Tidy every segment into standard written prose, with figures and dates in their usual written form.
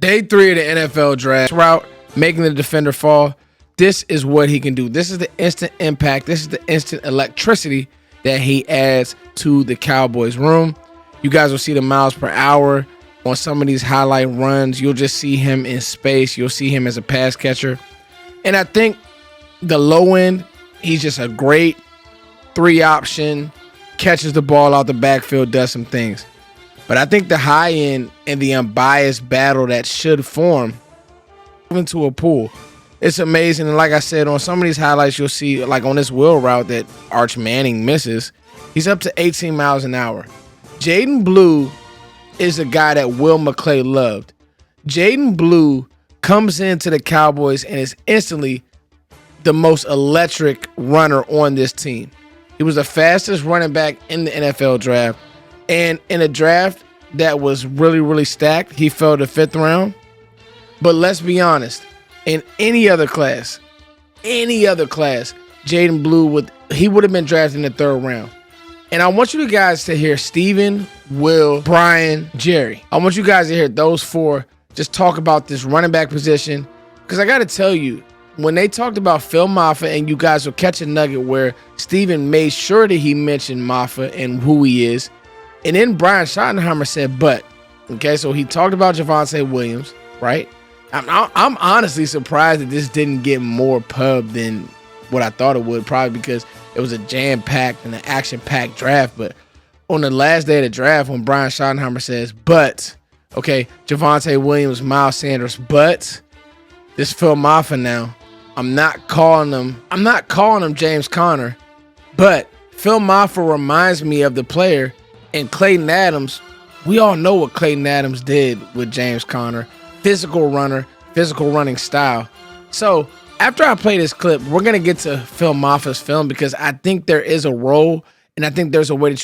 Day 3 of the NFL draft route, making the defender fall. This is what he can do. This is the instant impact. This is the instant electricity that he adds to the Cowboys room. You guys will see the miles per hour on some of these highlight runs. You'll just see him in space. You'll see him as a pass catcher. And I think the low end, he's just a great 3-option, catches the ball out the backfield, does some things. But I think the high end and the unbiased battle that should form into a pool, it's amazing. And like I said, on some of these highlights, you'll see, like on this wheel route that Arch Manning misses, he's up to 18 miles an hour. Jaden Blue is a guy that Will McClay loved. Jaden Blue comes into the Cowboys and is instantly the most electric runner on this team. He was the fastest running back in the NFL draft. And in a draft that was really, really stacked, he fell to 5th round. But let's be honest, in any other class, Jaden Blue would have been drafted in the 3rd round. And I want you guys to hear Steven, Will, Brian, Jerry. I want you guys to hear those 4 just talk about this running back position. Because I got to tell you, when they talked about Phil Mafah, and you guys will catch a nugget where Steven made sure that he mentioned Mafah and who he is. And then Brian Schottenheimer said, but. Okay, so he talked about Javonte Williams, right? I'm honestly surprised that this didn't get more pub than what I thought it would, probably because it was a jam-packed and an action-packed draft. But on the last day of the draft, when Brian Schottenheimer says, but, okay, Javonte Williams, Miles Sanders, but this Phil Mafah now, I'm not calling him James Conner, but Phil Mafah reminds me of the player. And Clayton Adams, we all know what Clayton Adams did with James Conner. Physical runner, physical running style. So after I play this clip, we're going to get to Phil Mafah's film because I think there is a role and I think there's a way that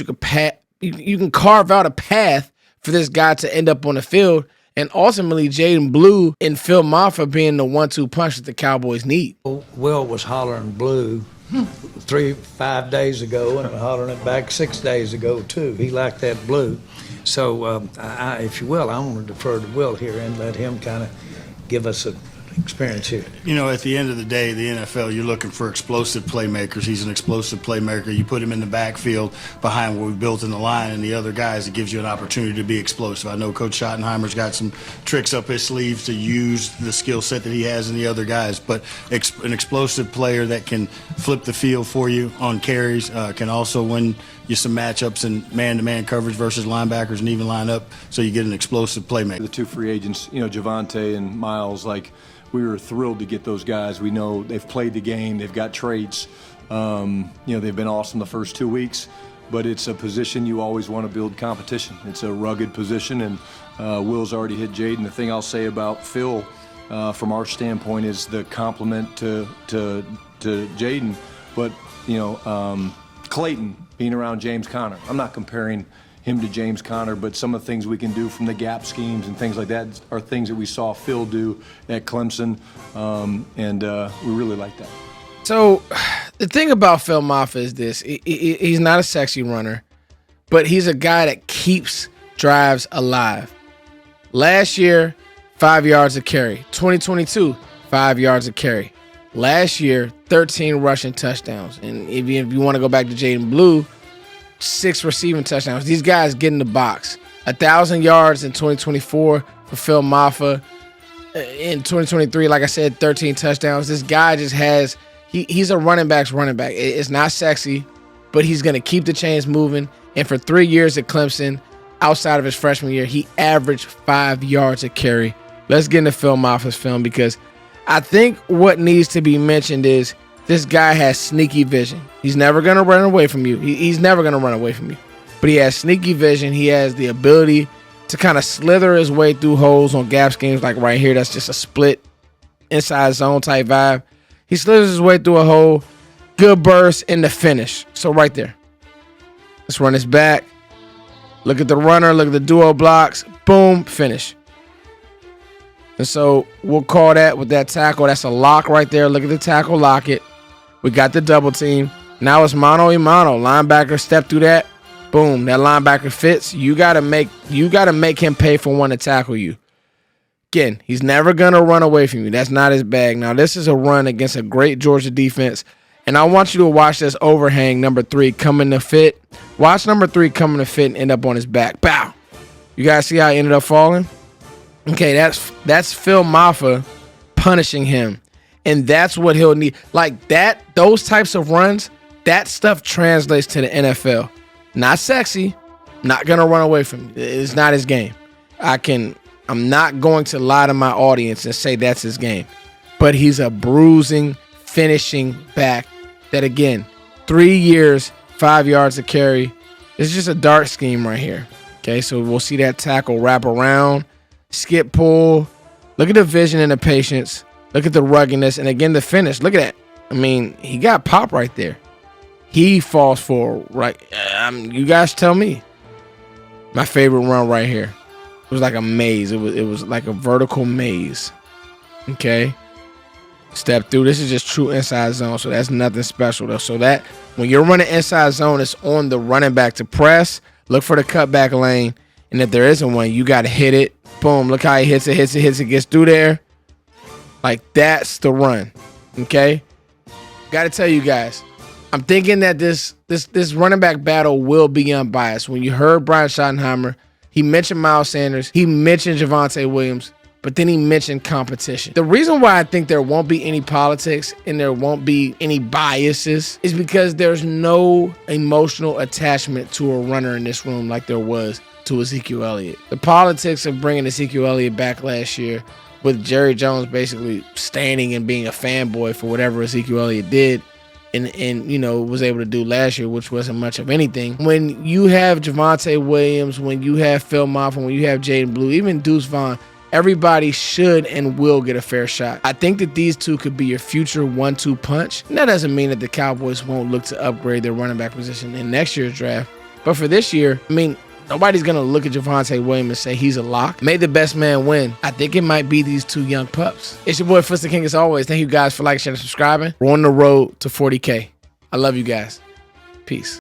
you can carve out a path for this guy to end up on the field. And ultimately, Jaden Blue and Phil Mafah being the 1-2 punch that the Cowboys need. Will was hollering blue 5 days ago and hollering it back 6 days ago too. He liked that blue. So if you will, I want to defer to Will here and let him kind of give us an experience here. You know, at the end of the day, the NFL, you're looking for explosive playmakers. He's an explosive playmaker. You put him in the backfield behind what we built in the line and the other guys, it gives you an opportunity to be explosive. I know Coach Schottenheimer's got some tricks up his sleeves to use the skill set that he has in the other guys, but an explosive player that can flip the field for you on carries, can also win you some matchups in man-to-man coverage versus linebackers and even line up, so you get an explosive playmaker. The 2 free agents, Javonte and Miles, we were thrilled to get those guys. We know they've played the game, they've got traits. They've been awesome the first 2 weeks, but it's a position you always want to build competition. It's a rugged position, and Will's already hit Jaden. The thing I'll say about Phil, from our standpoint, is the compliment to Jaden, but Clayton being around James Conner. I'm not comparing him to James Conner, but some of the things we can do from the gap schemes and things like that are things that we saw Phil do at Clemson, and we really like that. So the thing about Phil Mafah is this. He's not a sexy runner, but he's a guy that keeps drives alive. Last year, 5 yards a carry. 2022, 5 yards a carry. Last year, 13 rushing touchdowns. And if you want to go back to Jaden Blue, 6 receiving touchdowns. These guys get in the box. 1,000 yards in 2024 for Phil Mafah. In 2023, like I said, 13 touchdowns. This guy just has, he's a running back's running back. It's not sexy, but he's going to keep the chains moving. And for 3 years at Clemson, outside of his freshman year, he averaged 5 yards a carry. Let's get into Phil Mafah's film because I think what needs to be mentioned is this guy has sneaky vision. He's never going to run away from you. He's never going to run away from you. But he has sneaky vision. He has the ability to kind of slither his way through holes on gap schemes like right here. That's just a split inside zone type vibe. He slithers his way through a hole. Good burst in the finish. So right there. Let's run this back. Look at the runner. Look at the duo blocks. Boom. Finish. And so we'll call that with that tackle. That's a lock right there. Look at the tackle. Lock it. We got the double team. Now it's mano a mano. Linebacker step through that. Boom. That linebacker fits. You gotta make him pay for one to tackle you. Again, he's never going to run away from you. That's not his bag. Now, this is a run against a great Georgia defense, and I want you to watch this overhang, number 3, coming to fit. Watch number 3 coming to fit and end up on his back. Bow. You guys see how he ended up falling? Okay, that's Phil Mafah punishing him, and that's what he'll need. Like that, those types of runs, that stuff translates to the NFL. Not sexy, not going to run away from you. It's not his game. I'm not going to lie to my audience and say that's his game. But he's a bruising, finishing back that, again, 3 years, 5 yards to carry. It's just a dart scheme right here. Okay, so we'll see that tackle wrap around, skip pull. Look at the vision and the patience. Look at the ruggedness. And, again, the finish. Look at that. I mean, he got pop right there. He falls forward, right? You guys tell me. My favorite run right here. It was like a maze. It was like a vertical maze. Okay. Step through. This is just true inside zone, so that's nothing special though. So that when you're running inside zone, it's on the running back to press. Look for the cutback lane, and if there isn't one, you got to hit it. Boom. Look how he hits it, gets through there. Like that's the run. Okay. Got to tell you guys, I'm thinking that this running back battle will be unbiased. When you heard Brian Schottenheimer, he mentioned Miles Sanders. He mentioned Javonte Williams, but then he mentioned competition. The reason why I think there won't be any politics and there won't be any biases is because there's no emotional attachment to a runner in this room like there was to Ezekiel Elliott. The politics of bringing Ezekiel Elliott back last year with Jerry Jones basically standing and being a fanboy for whatever Ezekiel Elliott did and you know, was able to do last year, which wasn't much of anything. When you have Javonte Williams, when you have Phil Mafah, when you have Jaden Blue, even Deuce Vaughn, everybody should and will get a fair shot. I think that these two could be your future 1-2 punch. And that doesn't mean that the Cowboys won't look to upgrade their running back position in next year's draft. But for this year, I mean, nobody's going to look at Javonte Williams and say he's a lock. May the best man win. I think it might be these two young pups. It's your boy, Flister King, as always. Thank you guys for liking, sharing, and subscribing. We're on the road to 40K. I love you guys. Peace.